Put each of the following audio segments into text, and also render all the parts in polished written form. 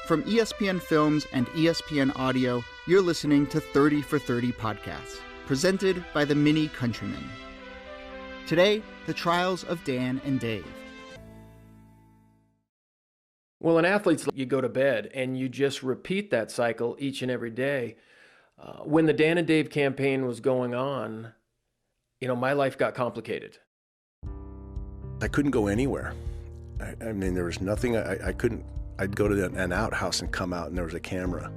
From ESPN Films and ESPN Audio, you're listening to 30 for 30 podcasts, presented by the Mini Countryman. Today, the trials of Dan and Dave. Well, in athletes, you go to bed and you just repeat that cycle each and every day. When the Dan and Dave campaign was going on, my life got complicated. I couldn't go anywhere. I mean, there was nothing I couldn't. I'd go to an outhouse and come out, and there was a camera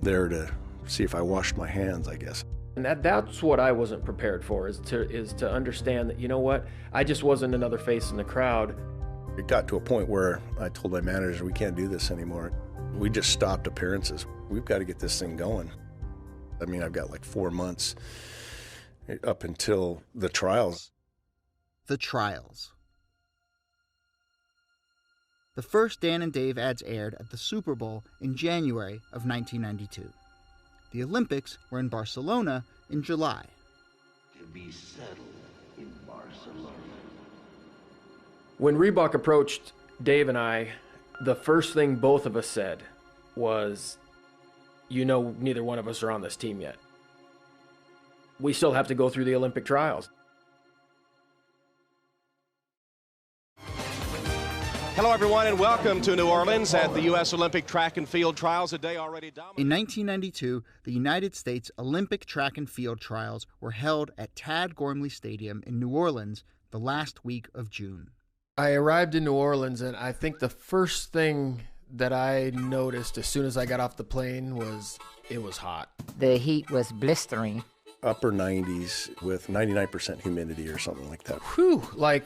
there to see if I washed my hands, I guess. And that's what I wasn't prepared for, is to understand that, you know what, I just wasn't another face in the crowd. It got to a point where I told my manager, we can't do this anymore. We just stopped appearances. We've got to get this thing going. I mean, I've got like 4 months up until the trials. The trials. The first Dan and Dave ads aired at the Super Bowl in January of 1992. The Olympics were in Barcelona in July. To be settled in Barcelona. When Reebok approached Dave and I, the first thing both of us said was, neither one of us are on this team yet. We still have to go through the Olympic trials. Hello, everyone, and welcome to New Orleans at the U.S. Olympic Track and Field Trials, a day already dominated. In 1992, the United States Olympic Track and Field Trials were held at Tad Gormley Stadium in New Orleans the last week of June. I arrived in New Orleans, and I think the first thing that I noticed as soon as I got off the plane was it was hot. The heat was blistering. Upper 90s with 99% humidity or something like that. Whew, like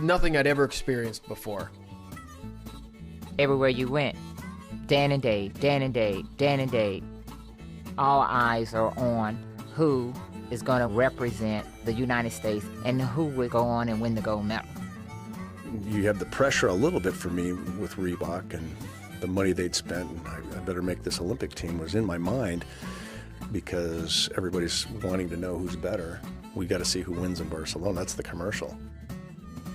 nothing I'd ever experienced before. Everywhere you went, Dan and Dave, Dan and Dave, Dan and Dave. All eyes are on who is going to represent the United States and who will go on and win the gold medal. You have the pressure a little bit for me with Reebok and the money they'd spent. I better make this Olympic team was in my mind because everybody's wanting to know who's better. We got to see who wins in Barcelona. That's the commercial.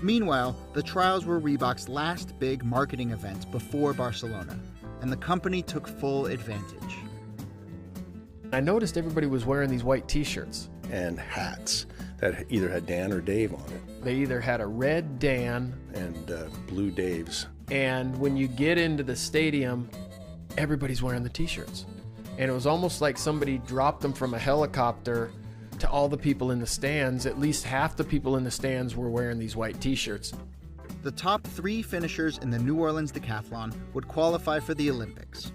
Meanwhile, the trials were Reebok's last big marketing event before Barcelona, and the company took full advantage. I noticed everybody was wearing these white T-shirts. And hats that either had Dan or Dave on it. They either had a red Dan and blue Dave's. And when you get into the stadium, everybody's wearing the T-shirts. And it was almost like somebody dropped them from a helicopter to all the people in the stands. At least half the people in the stands were wearing these white T-shirts. The top 3 finishers in the New Orleans Decathlon would qualify for the Olympics.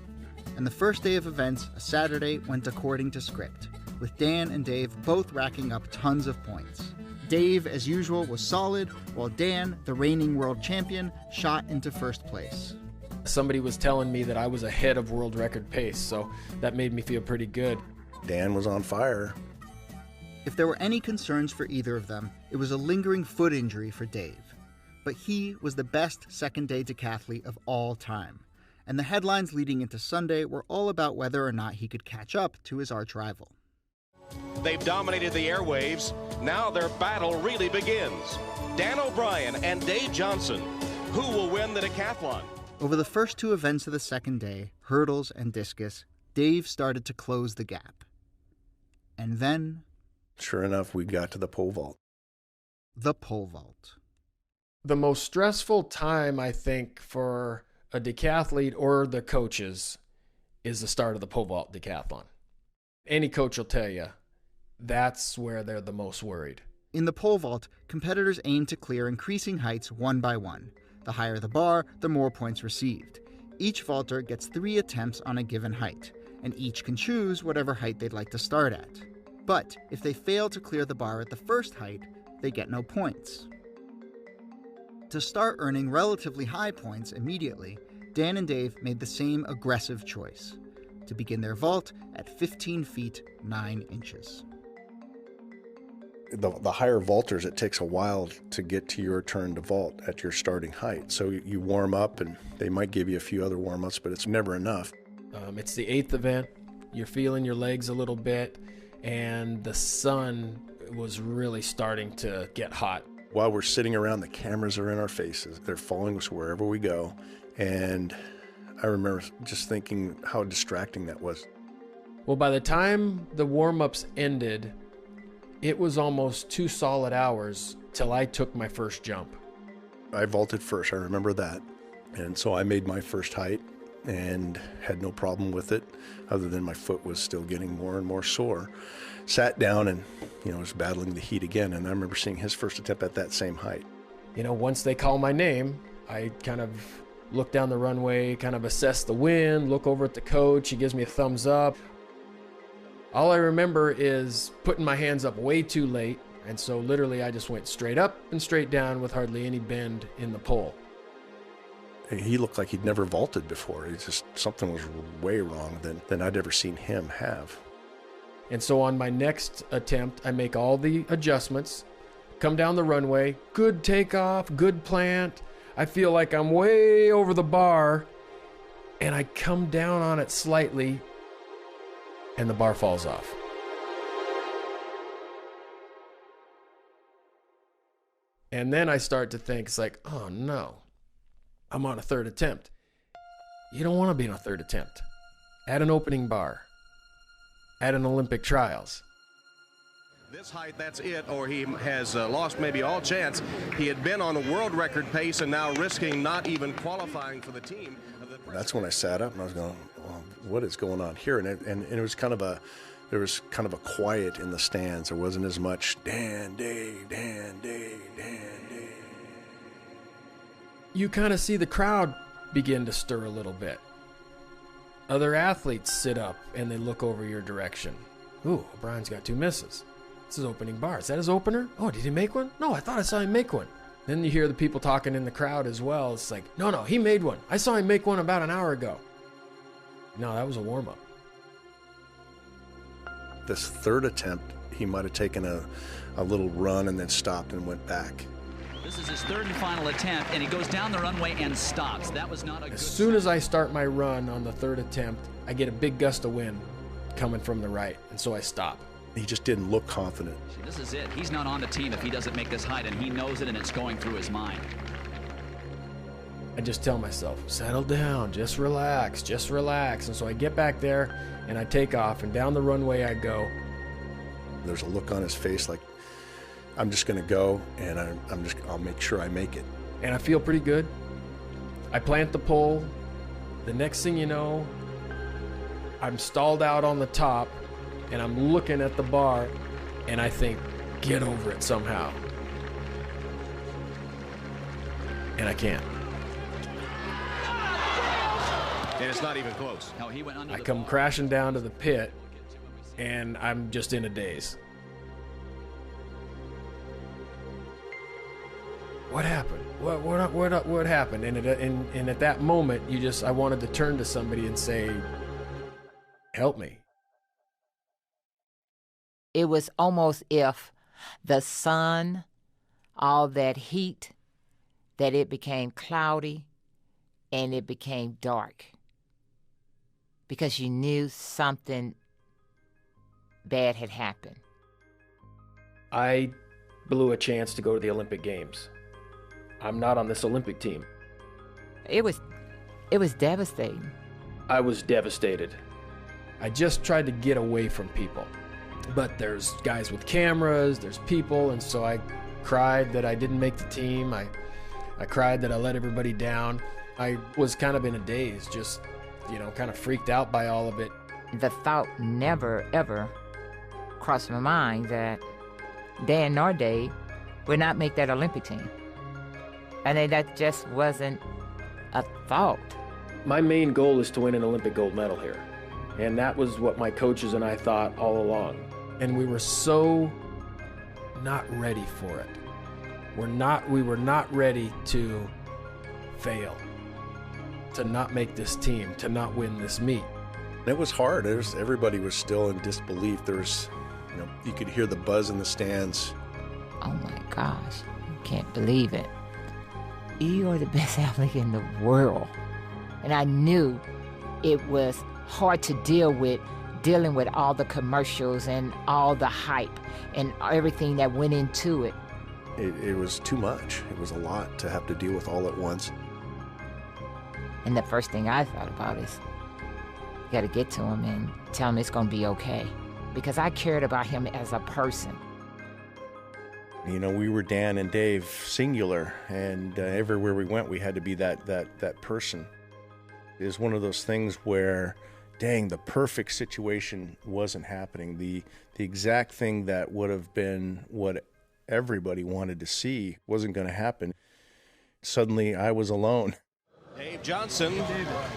And the first day of events, a Saturday, went according to script, with Dan and Dave both racking up tons of points. Dave, as usual, was solid, while Dan, the reigning world champion, shot into first place. Somebody was telling me that I was ahead of world record pace, so that made me feel pretty good. Dan was on fire. If there were any concerns for either of them, it was a lingering foot injury for Dave. But he was the best second-day decathlete of all time, and the headlines leading into Sunday were all about whether or not he could catch up to his arch-rival. They've dominated the airwaves. Now their battle really begins. Dan O'Brien and Dave Johnson. Who will win the decathlon? Over the first 2 events of the second day, hurdles and discus, Dave started to close the gap. And then... Sure enough, we got to the pole vault. The pole vault. The most stressful time, I think, for a decathlete or the coaches is the start of the pole vault decathlon. Any coach will tell you that's where they're the most worried. In the pole vault, competitors aim to clear increasing heights one by one. The higher the bar, the more points received. Each vaulter gets 3 attempts on a given height, and each can choose whatever height they'd like to start at. But if they fail to clear the bar at the first height, they get no points. To start earning relatively high points immediately, Dan and Dave made the same aggressive choice, to begin their vault at 15 feet 9 inches. The higher vaulters, it takes a while to get to your turn to vault at your starting height. So you warm up, and they might give you a few other warm-ups, but it's never enough. It's the 8th event. You're feeling your legs a little bit, and the sun was really starting to get hot. While we're sitting around, the cameras are in our faces. They're following us wherever we go. And I remember just thinking how distracting that was. Well, by the time the warm-ups ended, it was almost 2 solid hours till I took my first jump. I vaulted first, I remember that. And so I made my first height and had no problem with it, other than my foot was still getting more and more sore. Sat down and, was battling the heat again, and I remember seeing his first attempt at that same height. Once they call my name, I kind of look down the runway, kind of assess the wind, look over at the coach. He gives me a thumbs up. All I remember is putting my hands up way too late, and so literally I just went straight up and straight down with hardly any bend in the pole. He looked like he'd never vaulted before. Something was way wrong than I'd ever seen him have. And so on my next attempt, I make all the adjustments, come down the runway, good takeoff, good plant. I feel like I'm way over the bar, and I come down on it slightly, and the bar falls off. And then I start to think, it's like, oh no, I'm on a third attempt. You don't want to be on a third attempt. At an opening bar. At an Olympic trials. This height, that's it, or he has lost maybe all chance. He had been on a world record pace and now risking not even qualifying for the team. That's when I sat up and I was going, well, what is going on here? And it was there was kind of a quiet in the stands. There wasn't as much Dan, Dave, Dan, Dave, Dan, Dave. You kind of see the crowd begin to stir a little bit. Other athletes sit up and they look over your direction. Ooh, O'Brien's got 2 misses. This is opening bar. Is that his opener? Oh, did he make one? No, I thought I saw him make one. Then you hear the people talking in the crowd as well. It's like, no, he made one. I saw him make one about an hour ago. No, that was a warm-up. This third attempt, he might have taken a little run and then stopped and went back. This is his third and final attempt, and he goes down the runway and stops. That was not a good... As soon as I start my run on the third attempt, I get a big gust of wind coming from the right, and so I stop. He just didn't look confident. This is it. He's not on the team if he doesn't make this height, and he knows it, and it's going through his mind. I just tell myself, settle down, just relax. And so I get back there, and I take off, and down the runway I go. There's a look on his face like, I'm just going to go, and I'll make sure I make it. And I feel pretty good. I plant the pole. The next thing you know, I'm stalled out on the top, and I'm looking at the bar, and I think, get over it somehow. And I can't. And it's not even close. No, he went under I the come bar. crashing down to the pit, and I'm just in a daze. What happened? What happened? And at that moment, I wanted to turn to somebody and say, help me. It was almost if the sun, all that heat, that it became cloudy and it became dark. Because you knew something bad had happened. I blew a chance to go to the Olympic Games. I'm not on this Olympic team. It was devastating. I was devastated. I just tried to get away from people. But there's guys with cameras, there's people, and so I cried that I didn't make the team. I cried that I let everybody down. I was kind of in a daze, just, kind of freaked out by all of it. The thought never, ever crossed my mind that Dan nor Dave would not make that Olympic team. And that just wasn't a thought. My main goal is to win an Olympic gold medal here. And that was what my coaches and I thought all along. And we were so not ready for it. We were not ready to fail, to not make this team, to not win this meet. It was hard. Everybody was still in disbelief. There was, you could hear the buzz in the stands. Oh my gosh, you can't believe it. You are the best athlete in the world. And I knew it was hard to dealing with all the commercials and all the hype and everything that went into it. It was too much. It was a lot to have to deal with all at once. And the first thing I thought about is, you gotta get to him and tell him it's gonna be okay. Because I cared about him as a person. You know, we were Dan and Dave singular, and everywhere we went, we had to be that person. It was one of those things where, dang, the perfect situation wasn't happening. The exact thing that would have been what everybody wanted to see wasn't going to happen. Suddenly, I was alone. Dave Johnson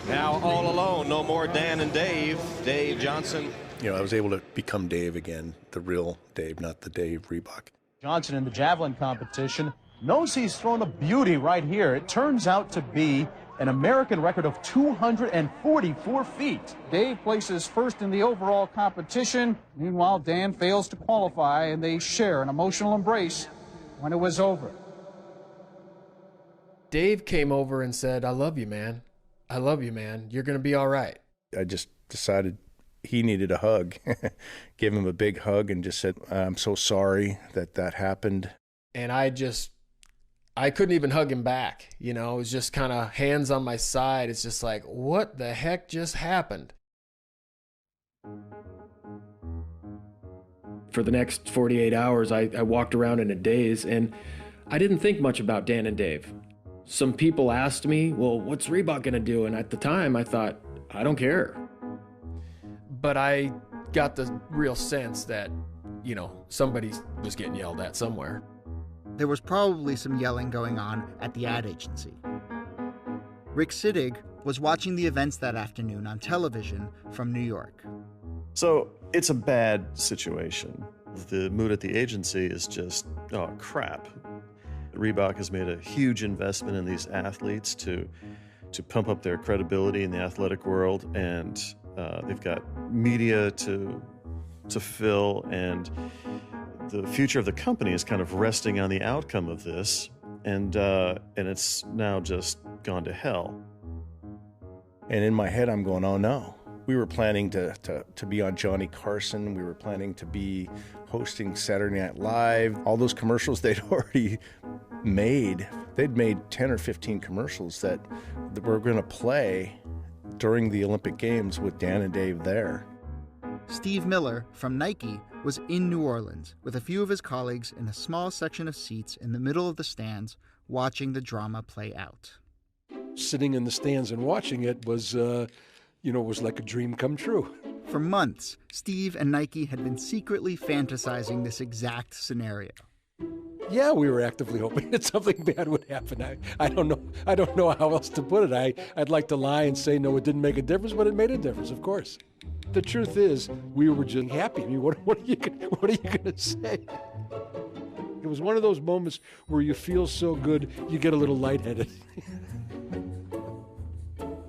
now all alone. No more Dan and Dave. Dave Johnson. You know, I was able to become Dave again, the real Dave, not the Dave Reebok. Johnson in the javelin competition knows he's thrown a beauty right here. It turns out to be an American record of 244 feet. Dave places first in the overall competition. Meanwhile, Dan fails to qualify, and they share an emotional embrace when it was over. Dave came over and said, I love you, man. I love you, man. You're going to be all right. I just decided he needed a hug. Gave him a big hug and just said, I'm so sorry that happened. And I couldn't even hug him back. You know, it was just kind of hands on my side. It's just like, what the heck just happened? For the next 48 hours, I walked around in a daze, and I didn't think much about Dan and Dave. Some people asked me, well, what's Reebok going to do? And at the time, I thought, I don't care. But I got the real sense that, you know, somebody was getting yelled at somewhere. There was probably some yelling going on at the ad agency. Rick Sittig was watching the events that afternoon on television from New York. So it's a bad situation. The mood at the agency is just, oh, crap. Reebok has made a huge investment in these athletes to pump up their credibility in the athletic world, and they've got media to fill, and the future of the company is kind of resting on the outcome of this, and it's now just gone to hell. And in my head, I'm going, oh no. We were planning to be on Johnny Carson. We were planning to be hosting Saturday Night Live. All those commercials they'd already made. They'd made 10 or 15 commercials that were going to play during the Olympic Games with Dan and Dave there. Steve Miller from Nike was in New Orleans with a few of his colleagues in a small section of seats in the middle of the stands watching the drama play out. Sitting in the stands and watching it was like a dream come true. For months, Steve and Nike had been secretly fantasizing this exact scenario. Yeah, we were actively hoping that something bad would happen. I don't know how else to put it. I'd like to lie and say, no, it didn't make a difference, but it made a difference, of course. The truth is, we were just happy. I mean, what are you going to say? It was one of those moments where you feel so good, you get a little lightheaded.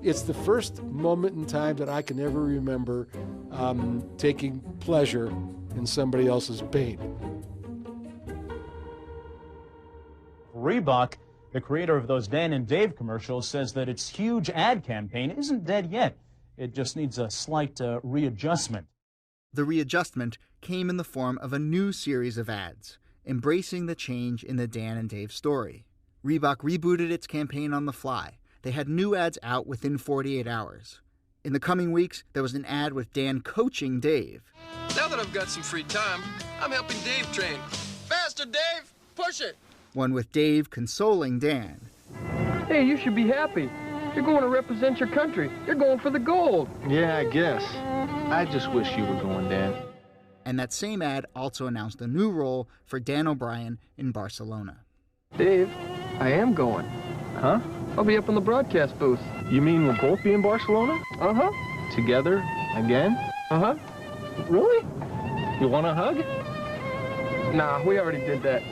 It's the first moment in time that I can ever remember taking pleasure in somebody else's pain. Reebok, the creator of those Dan and Dave commercials, says that its huge ad campaign isn't dead yet. It just needs a slight readjustment. The readjustment came in the form of a new series of ads, embracing the change in the Dan and Dave story. Reebok rebooted its campaign on the fly. They had new ads out within 48 hours. In the coming weeks, there was an ad with Dan coaching Dave. Now that I've got some free time, I'm helping Dave train. Faster, Dave! Push it! One with Dave consoling Dan. Hey, you should be happy. You're going to represent your country. You're going for the gold. Yeah, I guess. I just wish you were going, Dan. And that same ad also announced a new role for Dan O'Brien in Barcelona. Dave, I am going. Huh? I'll be up in the broadcast booth. You mean we'll both be in Barcelona? Uh-huh. Together? Again? Uh-huh. Really? You want a hug? Nah, we already did that.